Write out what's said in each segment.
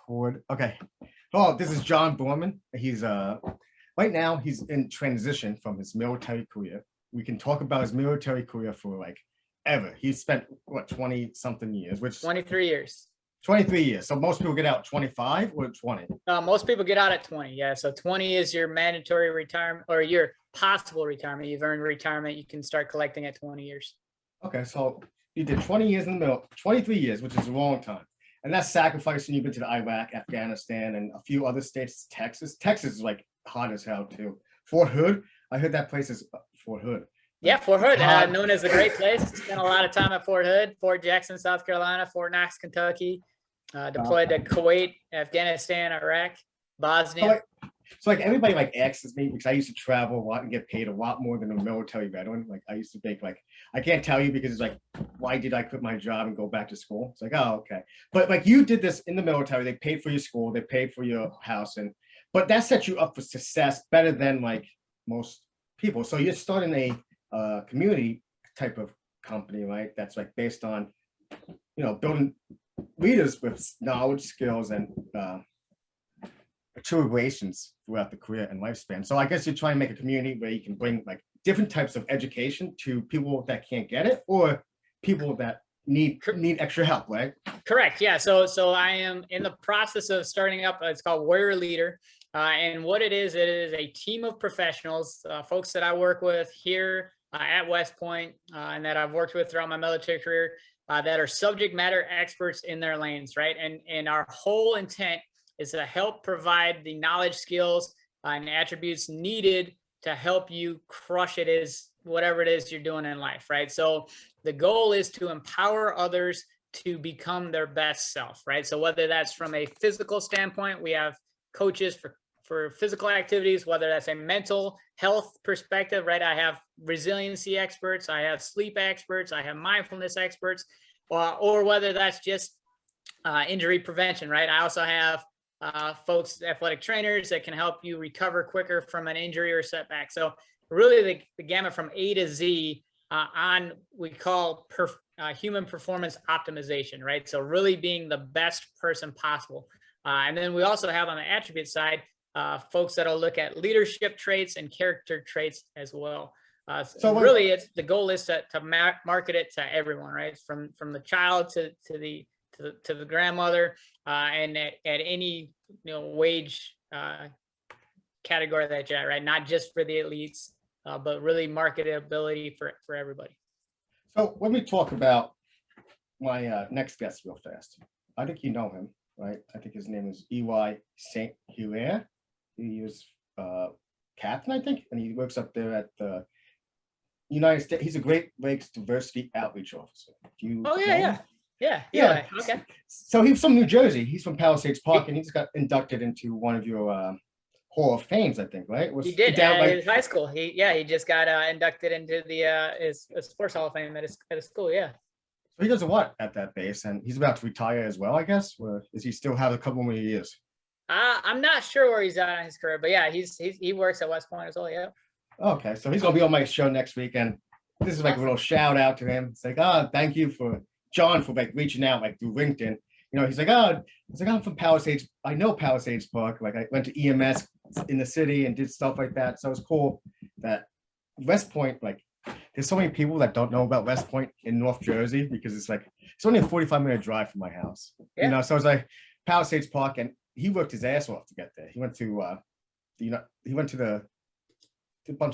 record. Okay. Oh, this is John Borman. He's right now he's in transition from his military career. We can talk about his military career for like ever. He spent what 20 something years, which 23 years. 23 years. So most people get out 25 or 20. Most people get out at 20. Yeah. So 20 is your mandatory retirement or your possible retirement. You've earned retirement. You can start collecting at 20 years. Okay. So you did 20 years in the middle, 23 years, which is a long time. And that's sacrificing. You've been to the Iraq, Afghanistan, and a few other states. Texas is like hot as hell too. Fort Hood. I heard that place is Fort Hood. Yeah, Fort Hood, known as a great place. Spent a lot of time at Fort Hood, Fort Jackson, South Carolina, Fort Knox, Kentucky. Deployed to Kuwait, Afghanistan, Iraq, Bosnia. So like everybody like asks me, because I used to travel a lot and get paid a lot more than a military veteran. Like I used to make like, I can't tell you because it's like, why did I quit my job and go back to school? It's like, oh, okay. But like you did this in the military, they paid for your school, they paid for your house, but that sets you up for success better than like most people. So you're starting a community type of company, right? That's like based on, building leaders with knowledge, skills, and true relations throughout the career and lifespan. So I guess you're trying to make a community where you can bring like different types of education to people that can't get it or people that need extra help, right? Correct. Yeah. So I am in the process of starting up. It's called Warrior Leader. And what it is a team of professionals, folks that I work with here at West Point and that I've worked with throughout my military career that are subject matter experts in their lanes, right? And our whole intent is to help provide the knowledge, skills, and attributes needed to help you crush it is whatever it is you're doing in life, right? So the goal is to empower others to become their best self, right? So whether that's from a physical standpoint, we have coaches for physical activities, whether that's a mental health perspective, right? I have resiliency experts, I have sleep experts, I have mindfulness experts, or whether that's just injury prevention, right? I also have folks, athletic trainers that can help you recover quicker from an injury or setback. So really the gamut from A to Z on we call human performance optimization, right? So really being the best person possible. And then we also have on the attribute side, folks that'll look at leadership traits and character traits as well. So really the goal is to market it to everyone, right? From the child to the grandmother and at any wage category that you're at, right? Not just for the elites, but really marketability for everybody. So let me talk about my next guest real fast. I think you know him, right? I think his name is E.Y. St. Hilaire. He is captain, I think, and he works up there at the United States. He's a Great Lakes Diversity Outreach Officer. Yeah. Okay. So he's from New Jersey. He's from Palisades Park, and he just got inducted into one of your Hall of Fames, I think, right? He did at his high school. He just got inducted into the his Sports Hall of Fame at his school. Yeah. So he does what at that base, and he's about to retire as well, I guess. Or does he still have a couple more years? I'm not sure where he's at in his career, but yeah, he works at West Point as well. Yeah. Okay, so he's gonna be on my show next week, and this is like a little shout out to him. It's like, thank you for John for like reaching out like through LinkedIn. He's like, I'm from Palisades. I know Palisades Park. Like I went to EMS in the city and did stuff like that. So it's cool that West Point, like there's so many people that don't know about West Point in North Jersey because it's only a 45-minute drive from my house. Yeah. So it's like Palisades Park, and he worked his ass off to get there. He went to a bunch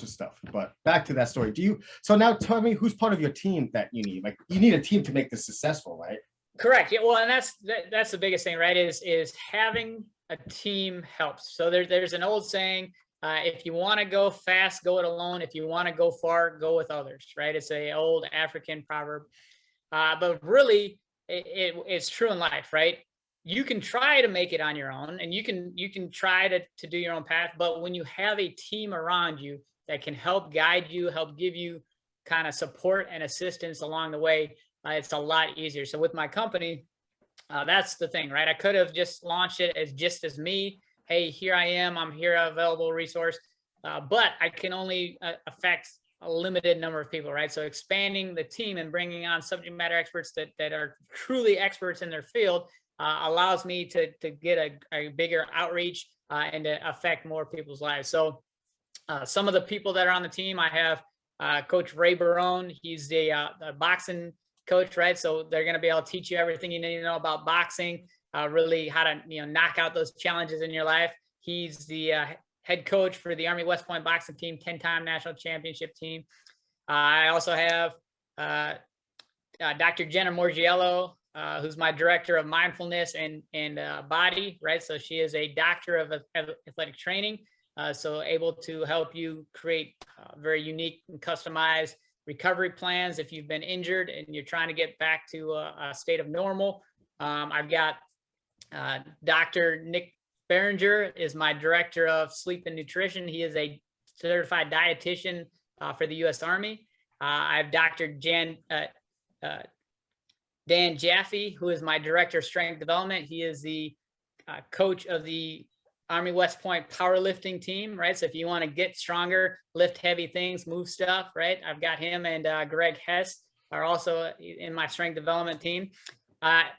of stuff. But back to that story. So now tell me who's part of your team that you need? Like you need a team to make this successful, right? Correct. Yeah. Well, and that's the biggest thing, right? Is having a team helps. So there's an old saying, if you want to go fast, go it alone. If you want to go far, go with others, right? It's a old African proverb. But really it's true in life, right? You can try to make it on your own and you can try to do your own path. But when you have a team around you that can help guide you, help give you kind of support and assistance along the way, it's a lot easier. So with my company, that's the thing, right? I could have just launched it as me. Hey, here I am. I'm here, available resource. But I can only affect a limited number of people, right? So expanding the team and bringing on subject matter experts that are truly experts in their field allows me to get a bigger outreach and to affect more people's lives. So some of the people that are on the team, I have Coach Ray Barone. He's the boxing coach, right? So they're going to be able to teach you everything you need to know about boxing, really how to knock out those challenges in your life. He's the head coach for the Army West Point boxing team, 10-time national championship team. I also have Dr. Jenna Morgiello, who's my director of mindfulness and body, right? So she is a doctor of athletic training, so able to help you create very unique and customized recovery plans if you've been injured and you're trying to get back to a state of normal. I've got Dr. Nick Berenger is my director of sleep and nutrition. He is a certified dietitian for the U.S. Army. I have Dr. Dan Jaffe, who is my director of strength development. He is the coach of the Army West Point powerlifting team, right? So if you want to get stronger, lift heavy things, move stuff, right? I've got him and Greg Hess are also in my strength development team.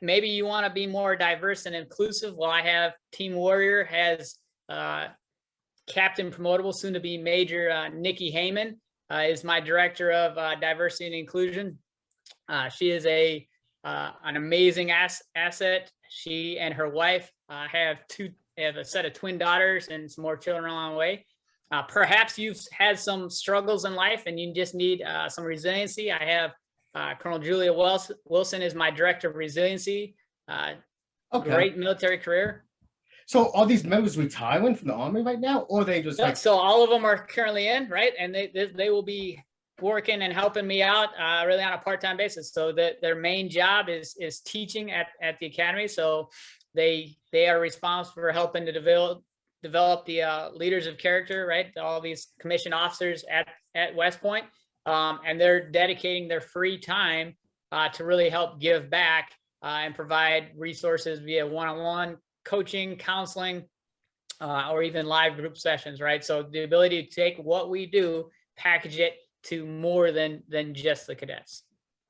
Maybe you want to be more diverse and inclusive. Well, I have Team Warrior has Captain Promotable, soon to be Major Nikki Heyman is my director of diversity and inclusion. She is an amazing asset. She and her wife have a set of twin daughters and some more children along the way. Perhaps you've had some struggles in life and you just need some resiliency. I have Colonel Julia Wilson is my director of resiliency. Okay. Great military career. So are these members retiring from the Army right now, or are they just like? So all of them are currently in, right? And they will be working and helping me out really on a part-time basis. So their main job is teaching at the academy. So they are responsible for helping to develop the leaders of character, right? All these commissioned officers at West Point. And they're dedicating their free time to really help give back and provide resources via one-on-one coaching, counseling, or even live group sessions, right? So the ability to take what we do, package it to more than just the cadets.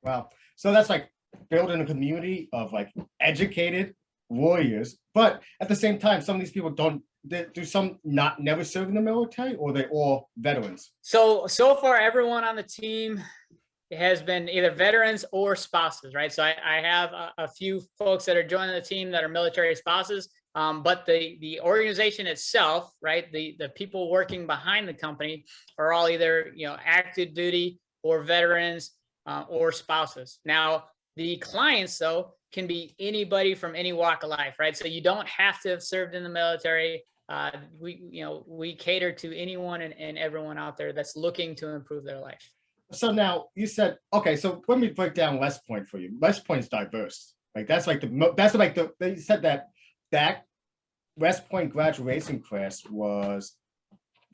Wow. So that's like building a community of like educated warriors, but at the same time, some of these people do some never serve in the military, or they all veterans? So far, everyone on the team has been either veterans or spouses, right? So I have a few folks that are joining the team that are military spouses, but the organization itself, right? The people working behind the company are all either active duty or veterans or spouses. Now the clients though can be anybody from any walk of life, right? So you don't have to have served in the military. We cater to anyone and everyone out there that's looking to improve their life. So now you said, okay, so let me break down West Point for you. West Point's diverse. Like you said that West Point graduation class was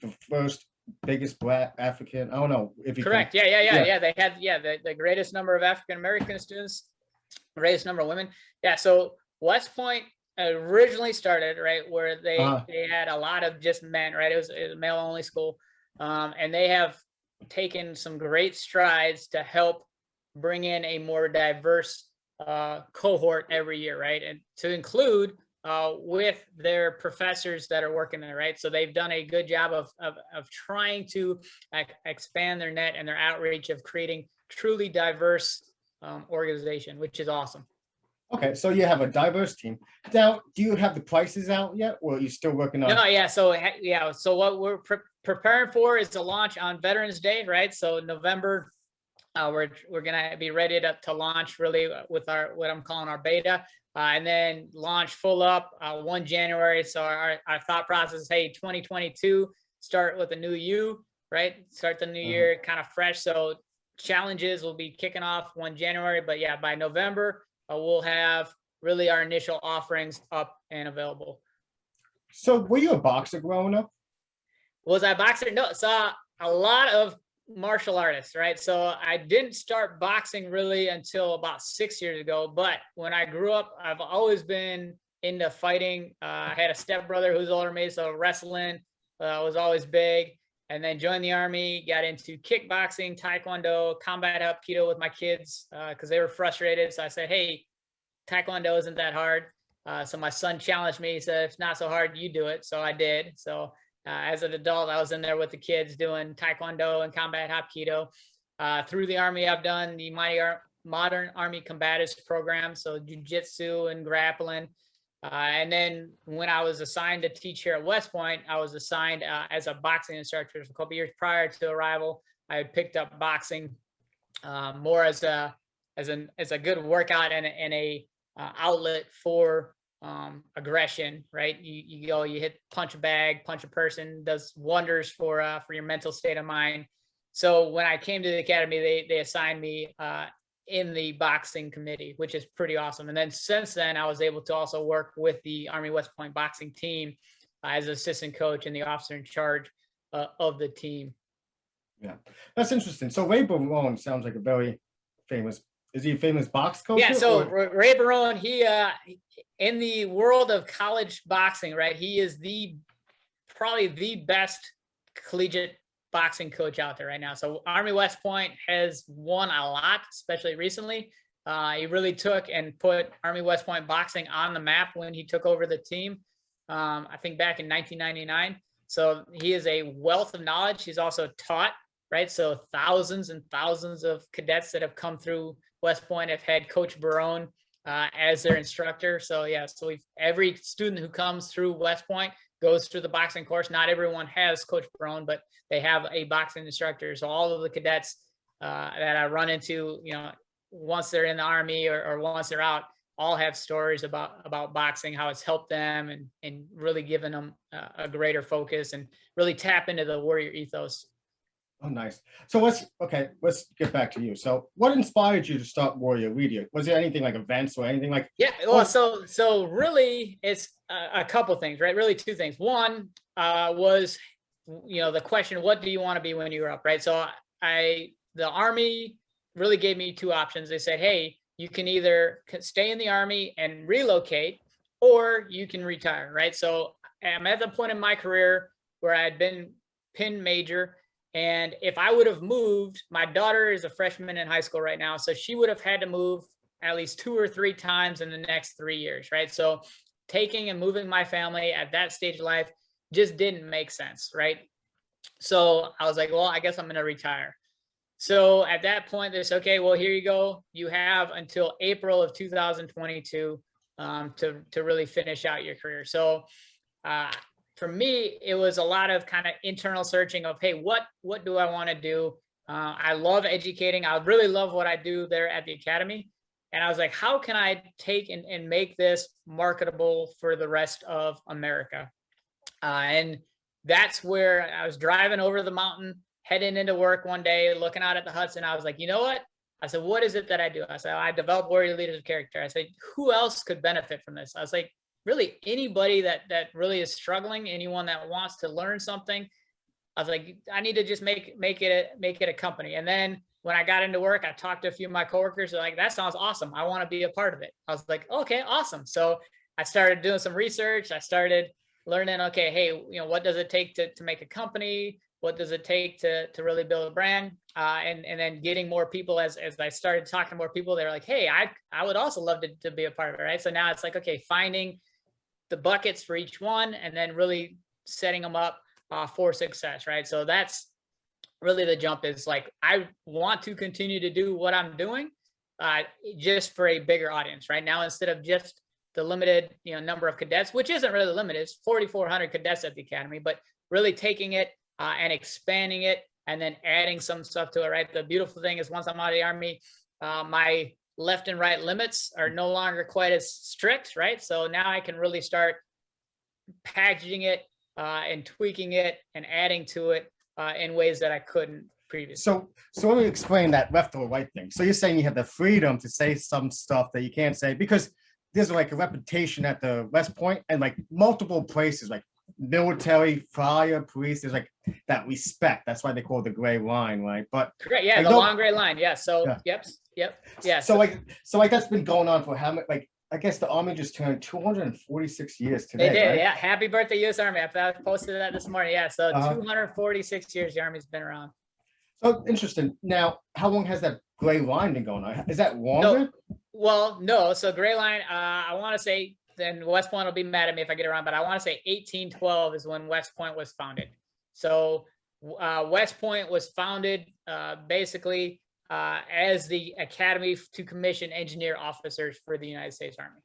the first biggest Black African. I don't know if you correct. Can, yeah. They had the greatest number of African American students, greatest number of women. Yeah. So West Point originally started right where they had a lot of just men, right? It was a male only school, and they have taken some great strides to help bring in a more diverse cohort every year, right? And to include with their professors that are working there, right? So they've done a good job of trying to expand their net and their outreach of creating truly diverse organization, which is awesome. Okay, so you have a diverse team. Now, do you have the prices out yet, or are you still working on? No, yeah. So what we're preparing for is to launch on Veterans Day, right? So November, we're gonna be ready to launch really with what I'm calling our beta, and then launch full up 1 January. So our thought process is, hey, 2022, start with a new you, right? Start the new year kind of fresh. So challenges will be kicking off 1 January, but yeah, by November. We'll have really our initial offerings up and available. So were you a boxer growing up? Was I a boxer? No, saw a lot of martial artists, right? So I didn't start boxing really until about 6 years ago. But when I grew up, I've always been into fighting. I had a stepbrother who's older than me, so wrestling was always big. And then joined the Army, got into kickboxing, taekwondo, combat hapkido with my kids because they were frustrated. So I said, hey, taekwondo isn't that hard. So my son challenged me. He said, if it's not so hard, you do it. So I did. So as an adult, I was in there with the kids doing Taekwondo and combat Hapkido. Through the Army, I've done the Modern Army Combatives program, so jujitsu and grappling. And then when I was assigned to teach here at West Point, I was assigned as a boxing instructor. A couple years prior to arrival, I had picked up boxing more as a good workout and a outlet for aggression, right? You go, you hit, punch a bag, punch a person, does wonders for your mental state of mind. So when I came to the academy, they assigned me in the boxing committee, which is pretty awesome. And then since then, I was able to also work with the Army West Point boxing team as assistant coach and the officer in charge of the team. Yeah, that's interesting. So Ray Barone sounds like a very famous. Is he a famous box coach? Yeah. So Ray Barone, he in the world of college boxing, right? He is probably the best collegiate boxing coach out there right now. So Army West Point has won a lot, especially recently. He really took and put Army West Point boxing on the map when he took over the team. I think back in 1999. So he is a wealth of knowledge. He's also taught, right? So thousands and thousands of cadets that have come through West Point have had Coach Barone as their instructor. So yeah, so every student who comes through West Point goes through the boxing course. Not everyone has Coach Barone, but they have a boxing instructor. So all of the cadets that I run into, once they're in the Army or once they're out, all have stories about boxing, how it's helped them and really given them a greater focus and really tap into the warrior ethos. Oh, nice. So let's get back to you. So what inspired you to start Warrior Media? Was there anything like events or anything like? Yeah, well, so really it's a couple things, right? Really two things. One was, the question, what do you want to be when you grow up, right? So the Army really gave me two options. They said, hey, you can either stay in the Army and relocate, or you can retire, right? So I'm at the point in my career where I had been pinned major. And if I would have moved, my daughter is a freshman in high school right now. So she would have had to move at least 2 or 3 times in the next 3 years, right? So taking and moving my family at that stage of life just didn't make sense, right? So I was like, well, I guess I'm going to retire. So at that point, they said, okay, well, here you go. You have until April of 2022 to really finish out your career. So for me, it was a lot of kind of internal searching of, hey, what do I want to do? I love educating. I really love what I do there at the academy. And I was like, how can I take and make this marketable for the rest of America? And that's where I was driving over the mountain, heading into work one day, looking out at the Hudson. I was like, you know what? I said, what is it that I do? I said, I develop warrior leaders of character. I said, who else could benefit from this? I was like, really anybody that really is struggling, anyone that wants to learn something. I was like, I need to just make it a company. And then when I got into work, I talked to a few of my coworkers. They're like, that sounds awesome. I want to be a part of it. I was like, okay, awesome. So I started doing some research. I started learning, okay, hey, what does it take to make a company? What does it take to really build a brand? And then getting more people as I started talking to more people, they were like, hey, I would also love to be a part of it, right? So now it's like, okay, finding the buckets for each one and then really setting them up for success, right? So that's really the jump, is like, I want to continue to do what I'm doing just for a bigger audience right now, instead of just the limited number of cadets, which isn't really limited. It's 4,400 cadets at the academy, but really taking it and expanding it and then adding some stuff to it, right? The beautiful thing is, once I'm out of the Army, my left and right limits are no longer quite as strict, right? So now I can really start packaging it and tweaking it and adding to it in ways that I couldn't previously. So let me explain that left or right thing. So you're saying you have the freedom to say some stuff that you can't say, because there's like a reputation at the West Point and like multiple places, like military, fire, police, there's like that respect. That's why they call it the gray line, right? But correct, yeah, the long gray line. Yeah. So yeah. Yep. Yeah. So like that's been going on for how many, like, I guess the Army just turned 246 years today. They did, right? yeah. Happy birthday, U.S. Army. I posted that this morning. Yeah. So 246 years the Army's been around. So interesting. Now, how long has that gray line been going on? Is that longer? No. So gray line, I want to say then West Point will be mad at me if I get it wrong, but I want to say 1812 is when West Point was founded. So West Point was founded basically as the Academy to commission engineer officers for the United States Army.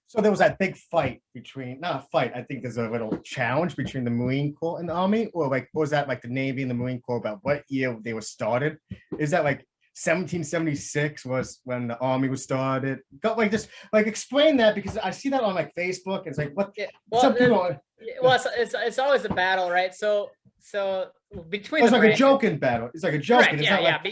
So there was that big fight between, not a fight, I think there's a little challenge between the Marine Corps and the Army, or like, was that like the Navy and the Marine Corps about what year they were started? Is that like 1776 was when the Army was started? Got like just like explain that, because I see that on like Facebook. It's like what some people. Well, it's always a battle, right? So between it's the like branches, a joking battle. It's like a joke. correct,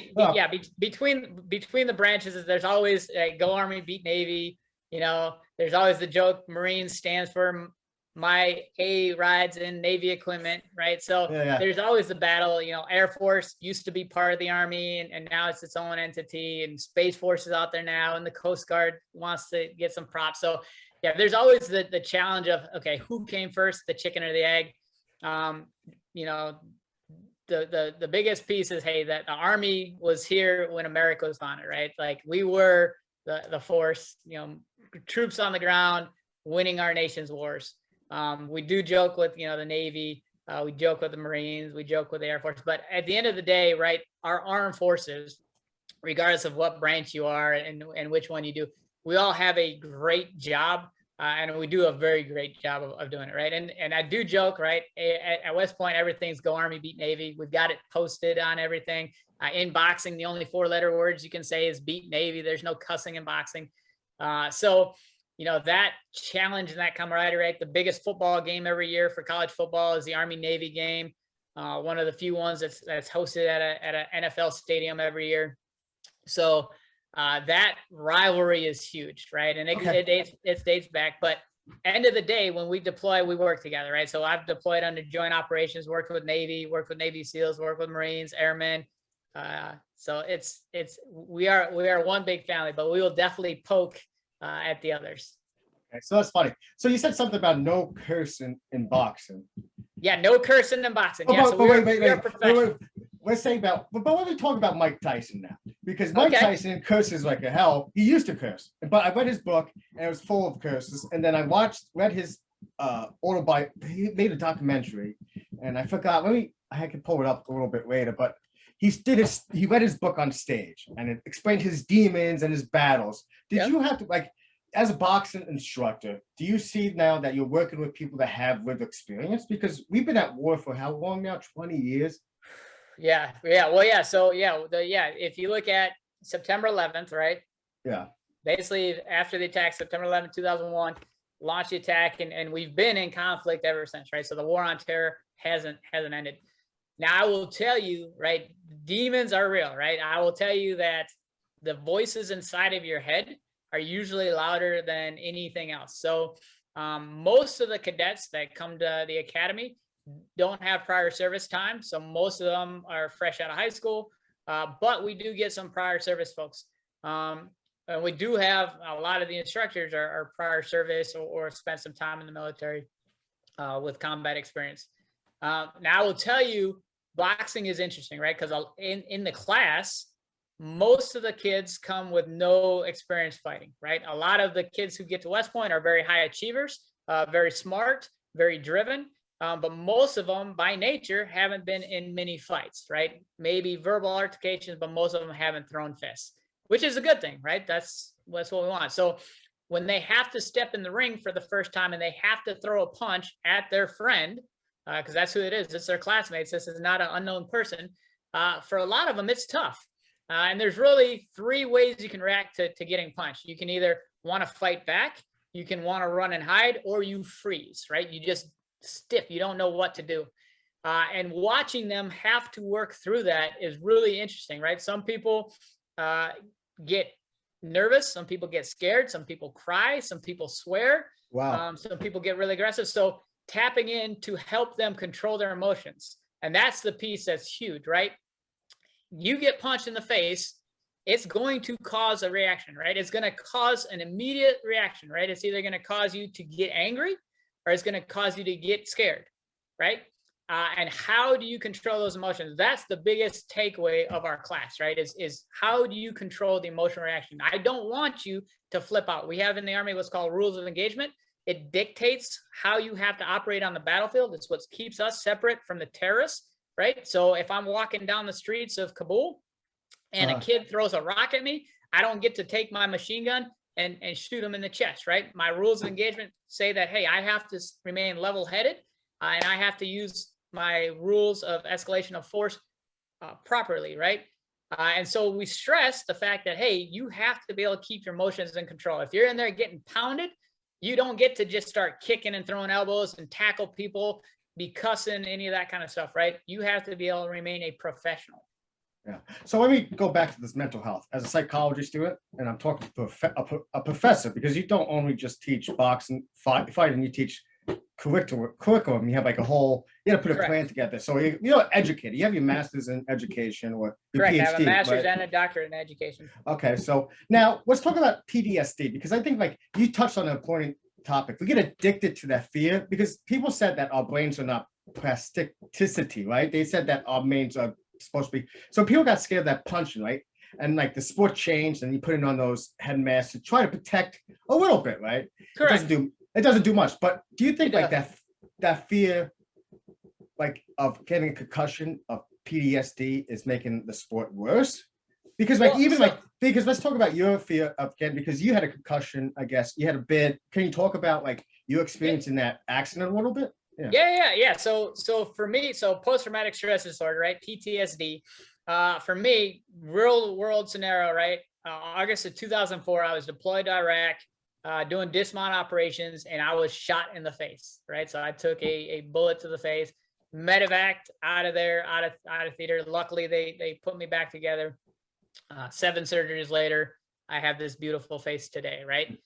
between the branches, there's always go Army, beat Navy. You know, there's always the joke, Marine stands for my A rides in Navy equipment, right? So there's always the battle. You know, Air Force used to be part of the Army, and now it's its own entity, and Space Force is out there now, and the Coast Guard wants to get some props. So yeah, there's always the challenge of, okay, who came first, the chicken or the egg? You know, the biggest piece is, hey, that the Army was here when America was founded, right? Like we were the force, you know, troops on the ground, winning our nation's wars. We do joke with, you know, the Navy, we joke with the Marines, we joke with the Air Force, but at the end of the day, right, our armed forces, regardless of what branch you are and which one you do, we all have a great job, and we do a very great job of doing it, right? And I do joke, right, at West Point, everything's go Army, beat Navy. We've got it posted on everything. In boxing, the only 4-letter words you can say is beat Navy. There's no cussing in boxing. So, you know, that challenge and that camaraderie, right? The biggest football game every year for college football is the Army-Navy game. One of the few ones that's hosted at an NFL stadium every year. So that rivalry is huge, right? And it dates back. But end of the day, when we deploy, we work together, right? So I've deployed under joint operations, worked with Navy, worked with Navy SEALs, worked with Marines, Airmen. So we are one big family, but we will definitely poke at the others. Okay, so that's funny. So you said something about no cursing in boxing. Yeah, no cursing in boxing. Oh, yeah, but wait. We're saying about, but when we talk about Mike Tyson now, because Mike Tyson curses like a hell. He used to curse, but I read his book and it was full of curses. And then I read his autobiography. He made a documentary, and I forgot. I can pull it up a little bit later, but he read his book on stage, and it explained his demons and his battles. Did you have to, like, as a boxing instructor, do you see now that you're working with people that have lived experience? Because we've been at war for how long now? 20 years. Yeah. Well, yeah. So if you look at September 11th, right? Yeah. Basically, after the attack, September 11th, 2001, launched the attack, and we've been in conflict ever since, right? So the war on terror hasn't ended. Now, I will tell you, right, demons are real, right? I will tell you that the voices inside of your head are usually louder than anything else. So most of the cadets that come to the academy don't have prior service time. So most of them are fresh out of high school, but we do get some prior service folks. And we do have a lot of the instructors are prior service or spent some time in the military with combat experience. Now, I will tell you, boxing is interesting, right? Because in the class, most of the kids come with no experience fighting, right? A lot of the kids who get to West Point are very high achievers, very smart, very driven, but most of them by nature haven't been in many fights, right? Maybe verbal altercations, but most of them haven't thrown fists, which is a good thing, right? That's what we want. So when they have to step in the ring for the first time and they have to throw a punch at their friend, because that's who it is, it's their classmates, this is not an unknown person, for a lot of them, it's tough. And there's really 3 ways you can react to getting punched. You can either want to fight back, you can want to run and hide, or you freeze, right? You just stiff, you don't know what to do. And watching them have to work through that is really interesting, right? Some people get nervous, some people get scared, some people cry, some people swear. Wow. Some people get really aggressive. So tapping in to help them control their emotions. And that's the piece that's huge, right? You get punched in the face, it's going to cause a reaction, right? It's going to cause an immediate reaction, right? It's either going to cause you to get angry or it's going to cause you to get scared, right? And how do you control those emotions? That's the biggest takeaway of our class, right? Is how do you control the emotional reaction? I don't want you to flip out. We have in the Army what's called rules of engagement. It dictates how you have to operate on the battlefield. It's what keeps us separate from the terrorists, right? So if I'm walking down the streets of Kabul and a kid throws a rock at me, I don't get to take my machine gun and shoot him in the chest, right? My rules of engagement say that, hey, I have to remain level-headed, and I have to use my rules of escalation of force properly, right? And so we stress the fact that, hey, you have to be able to keep your emotions in control. If you're in there getting pounded, you don't get to just start kicking and throwing elbows and tackle people, be cussing, any of that kind of stuff, right? You have to be able to remain a professional. Yeah. So let me go back to this mental health. As a psychology student, and I'm talking to a professor, because you don't only just teach boxing, fighting, you teach curriculum. You have like a whole, you got to put a Correct. plan together. So you're educated. You have your master's in education or your Correct. PhD. I have a master's right? and a doctorate in education. Okay. So now let's talk about PTSD, because I think like you touched on an important topic. We get addicted to that fear because people said that our brains are not plasticity, right? They said that our brains are supposed to be. So people got scared of that punching, right? And like the sport changed, and you put it on those head masks to try to protect a little bit, right? Correct. It doesn't do much. But do you think like that fear, like of getting a concussion of PTSD, is making the sport worse? Because like because let's talk about your fear of getting, because you had a concussion, I guess you had a bit. Can you talk about like your experience in that accident a little bit? Yeah. So for me, post-traumatic stress disorder, right? PTSD. For me, real world scenario, right? August of 2004, I was deployed to Iraq, doing dismount operations, and I was shot in the face, right? So I took a bullet to the face, medevaced out of there, out of theater. Luckily, they put me back together. 7 surgeries later, I have this beautiful face today, right?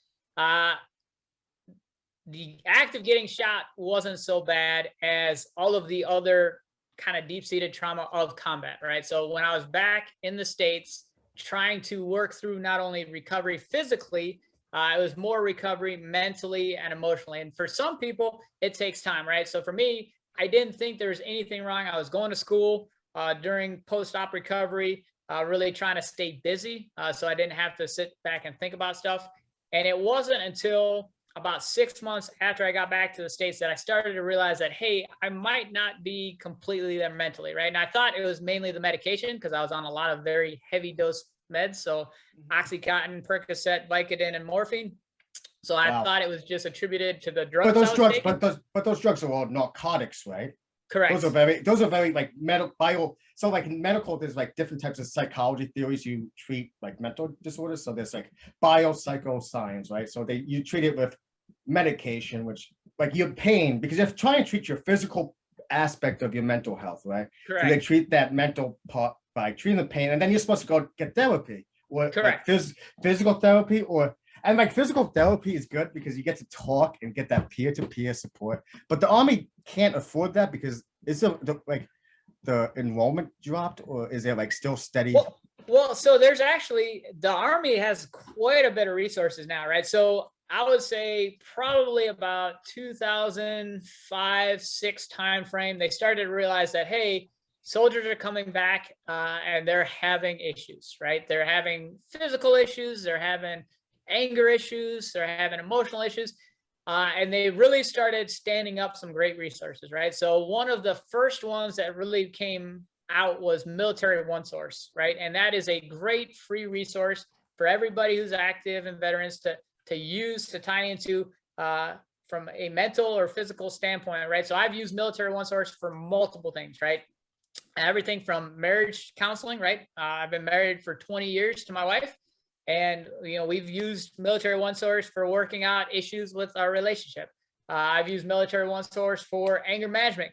The act of getting shot wasn't so bad as all of the other kind of deep-seated trauma of combat, right? So when I was back in the States trying to work through not only recovery physically, it was more recovery mentally and emotionally. And for some people, it takes time, right? So for me, I didn't think there was anything wrong. I was going to school during post-op recovery, really trying to stay busy, so I didn't have to sit back and think about stuff. And it wasn't until about 6 months after I got back to the States that I started to realize that, hey, I might not be completely there mentally, right? And I thought it was mainly the medication because I was on a lot of very heavy dose meds. So Oxycontin, Percocet, Vicodin, and morphine. So I thought it was just attributed to the drugs. But those drugs are all narcotics, right? Correct. Those are very like medical. So like in medical, there's like different types of psychology theories you treat like mental disorders. So there's like biopsychoscience, right? So you treat it with medication, which like your pain, because you're trying to treat your physical aspect of your mental health, right? Correct. So they treat that mental part by treating the pain, and then you're supposed to go get therapy or correct. Like physical therapy and like physical therapy is good because you get to talk and get that peer-to-peer support. But the Army can't afford that because is the enrollment dropped, or is it like still steady? Well, so there's actually, the Army has quite a bit of resources now, right? So I would say probably about 2005-06 timeframe, they started to realize that, hey, soldiers are coming back and they're having issues, right? They're having physical issues, they're having anger issues, they're having emotional issues. And they really started standing up some great resources, right? So one of the first ones that really came out was Military One Source, right? And that is a great free resource for everybody who's active and veterans to use to tie into from a mental or physical standpoint, right? So I've used Military One Source for multiple things, right? Everything from marriage counseling, right? I've been married for 20 years to my wife. And, we've used Military One Source for working out issues with our relationship. I've used Military One Source for anger management,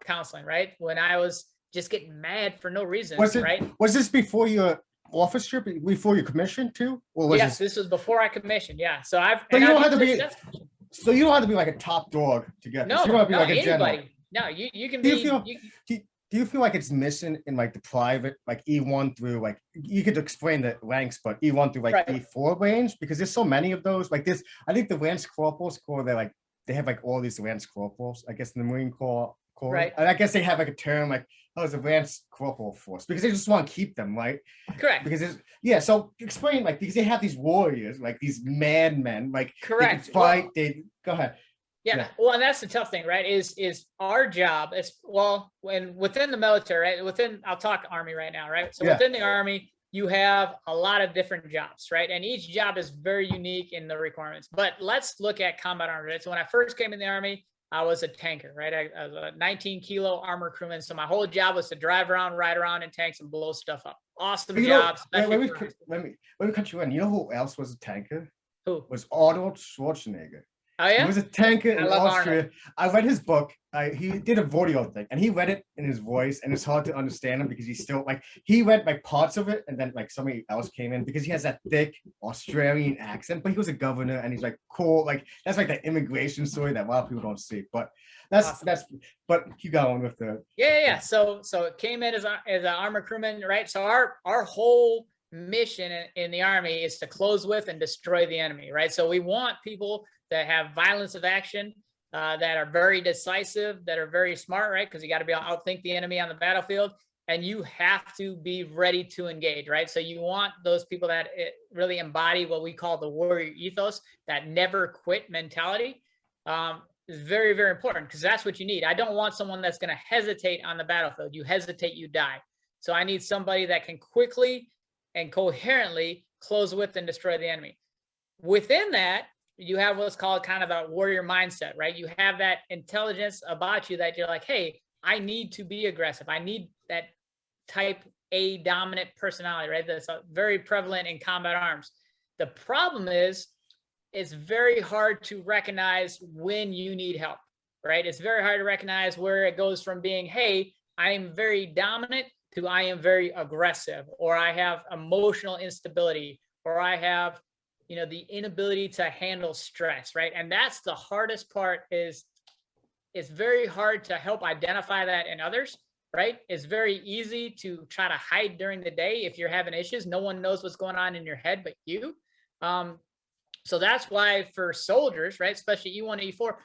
counseling, right? When I was just getting mad for no reason, right? Was this before your officer, before your commission too? Or was this was before I commissioned, yeah. So you don't have to be like a top dog to get this. You don't have to be like a general. No, you can be. Do you feel like it's missing in like the private, like E1 through like, you could explain the ranks, but E1 through like E4 range, because there's so many of those. Like this, I think the Lance Corporals Corps, they have like all these Lance Corporals, I guess in the Marine Corps, Corps. Right. And I guess they have like a term like, oh, it's advanced corporal force because they just want to keep them, right? Correct. Because it's yeah. So explain like because they have these warriors, like these madmen, like they can Correct. fight. Well, They go ahead. yeah. Yeah. Well, and that's the tough thing, right? Is our job is well, when within the military, right? I'll talk Army right now, right? So Yeah. within the Army, you have a lot of different jobs, right? And each job is very unique in the requirements. But let's look at combat armor. Right? So when I first came in the Army, I was a tanker, right? I was a 19-kilo armor crewman. So my whole job was to drive around, ride around in tanks, and blow stuff up. Awesome job. Let me For cut you in. You know who else was a tanker? who? Was Arnold Schwarzenegger. Oh He yeah. was a tanker I in love Austria. Arnold. I read his book. He did a video thing, and he read it in his voice, and it's hard to understand him because he's still like he read like parts of it, and then like somebody else came in because he has that thick Australian accent. But he was a governor, and he's like cool. Like that's like the immigration story that a lot of people don't see. But that's Awesome. But keep going with the Yeah. So it came in as an armor crewman, right? So our whole mission in the Army is to close with and destroy the enemy, right? So we want people that have violence of action, that are very decisive, that are very smart, right? Because you got to be able to outthink the enemy on the battlefield, and you have to be ready to engage, right? So you want those people that really embody what we call the warrior ethos, that never quit mentality. Is very, very important because that's what you need. I don't want someone that's going to hesitate on the battlefield. You hesitate, you die. So I need somebody that can quickly and coherently close with and destroy the enemy. Within that, you have what's called kind of a warrior mindset, right? You have that intelligence about you that you're like, hey, I need to be aggressive. I need that type A dominant personality, right? That's very prevalent in combat arms. The problem is it's very hard to recognize when you need help, right? It's very hard to recognize where it goes from being, hey, I am very dominant to I am very aggressive, or I have emotional instability, or I have the inability to handle stress, right? And that's the hardest part. Is it's very hard to help identify that in others, right? It's very easy to try to hide during the day if you're having issues. No one knows what's going on in your head but you. So that's why for soldiers, right, especially E1, E4,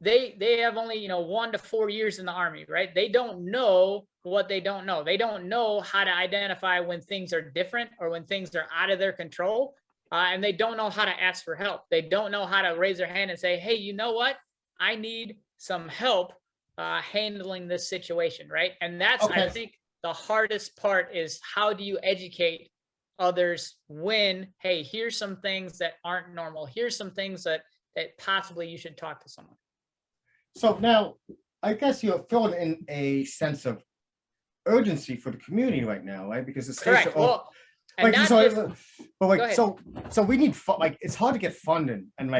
they have only 1 to 4 years in the Army, right? They don't know what they don't know. They don't know how to identify when things are different or when things are out of their control. And they don't know how to ask for help. They don't know how to raise their hand and say, hey, you know what? I need some help handling this situation, right? And that's, okay. I think the hardest part is how do you educate others when, hey, here's some things that aren't normal. Here's some things that possibly you should talk to someone. So now, I guess you're feeling in a sense of urgency for the community right now, right? Because the states correct. are Well, like, so we need it's hard to get funding, and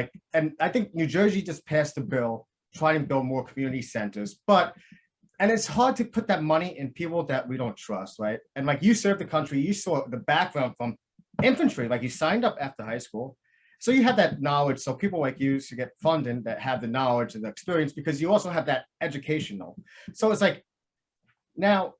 I think New Jersey just passed a bill trying to build more community centers, and it's hard to put that money in people that we don't trust, right? And like you served the country, you saw the background from infantry, like you signed up after high school, so you have that knowledge. So people like you should get funding that have the knowledge and the experience because you also have that educational. So it's like now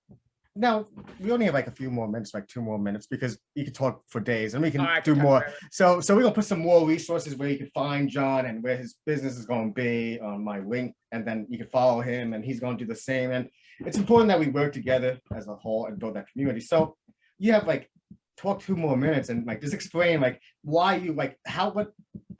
we only have like a few more minutes, like 2 more minutes, because you can talk for days and we can do more. So we're gonna put some more resources where you can find John and where his business is going to be on my link, and then you can follow him and he's going to do the same. And it's important that we work together as a whole and build that community. So you have talk 2 more minutes and just explain why you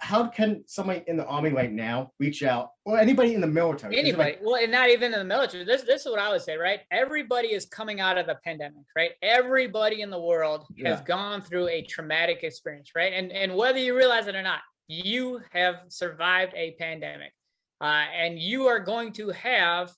how can somebody in the Army right now reach out, or anybody in the military? Anybody, well, and not even in the military. This is what I would say, right? Everybody is coming out of the pandemic, right? Everybody in the world has gone through a traumatic experience, right? And whether you realize it or not, you have survived a pandemic, and you are going to have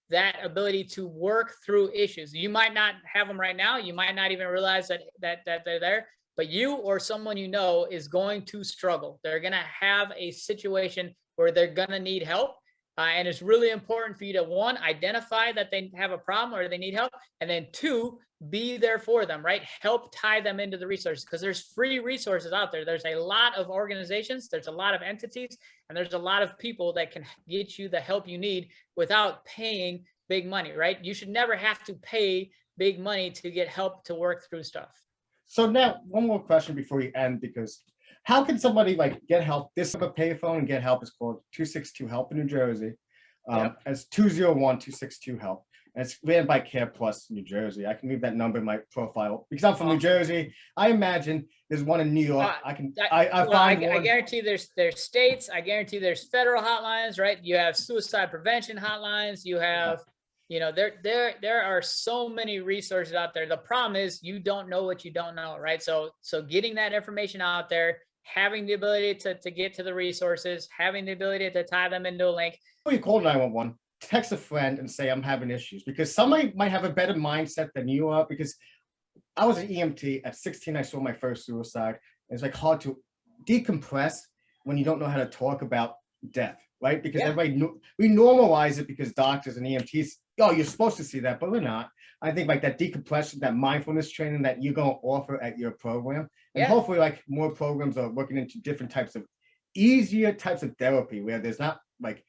that ability to work through issues. You might not have them right now. You might not even realize that they're there. But you or someone you know is going to struggle. They're going to have a situation where they're going to need help. And it's really important for you to, 1, identify that they have a problem or they need help. And then 2, be there for them, right? Help tie them into the resources, because there's free resources out there. There's a lot of organizations, there's a lot of entities, and there's a lot of people that can get you the help you need without paying big money, right? You should never have to pay big money to get help to work through stuff. So now, one more question before we end, because how can somebody get help? This type of payphone and get help is called 262 Help in New Jersey. It's 201-262-HELP. And it's ran by Care Plus New Jersey. I can leave that number in my profile because I'm from New Jersey. I imagine there's one in New York. I guarantee there's states. I guarantee there's federal hotlines, right? You have suicide prevention hotlines. You have, there are so many resources out there. The problem is you don't know what you don't know, right? So getting that information out there, having the ability to get to the resources, having the ability to tie them into a link. Before you call 911, text a friend and say, I'm having issues, because somebody might have a better mindset than you are, because I was an EMT at 16. I saw my first suicide. It's like hard to decompress when you don't know how to talk about death, right? Because everybody, we normalize it because doctors and EMTs, oh, you're supposed to see that, but we're not. I think like that decompression, that mindfulness training that you're going to offer at your program, and hopefully like more programs are looking into different types of easier types of therapy where there's not like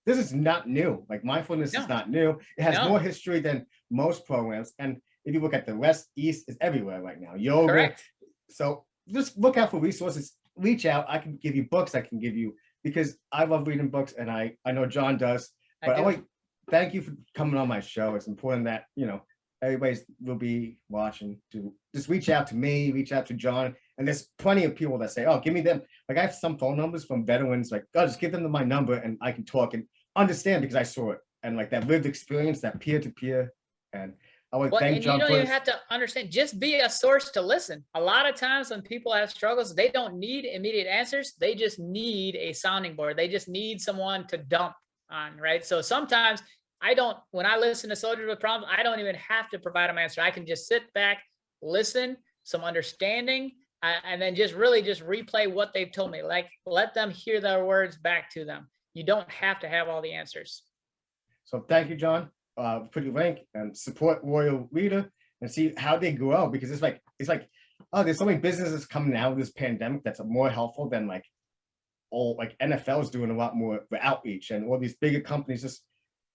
this is not new. Like mindfulness is not new. It has more history than most programs. And if you look at the West, East, is everywhere right now. Yoga. Correct. So just look out for resources. Reach out. I can give you books. I can give you, because I love reading books, and I know John does. But I like, thank you for coming on my show. It's important that everybody will be watching to just reach out to me, reach out to John. And there's plenty of people that say, oh, give me them. Like I have some phone numbers from veterans, like, oh, just give them my number and I can talk and understand because I saw it. And like that lived experience, that peer-to-peer. And I would thank John. You don't even have to understand, just be a source to listen. A lot of times when people have struggles, they don't need immediate answers. They just need a sounding board. They just need someone to dump on, right? So sometimes when I listen to soldiers with problems, I don't even have to provide them an answer. I can just sit back, listen, some understanding, and then just replay what they've told me. Like, let them hear their words back to them. You don't have to have all the answers. So thank you, John. Put your link and support Royal Leader and see how they grow, because it's like, oh, there's so many businesses coming out of this pandemic that's more helpful than like NFL is doing a lot more for outreach, and all these bigger companies. Just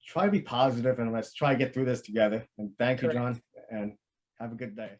try to be positive and let's try to get through this together. And thank you, John, and have a good day.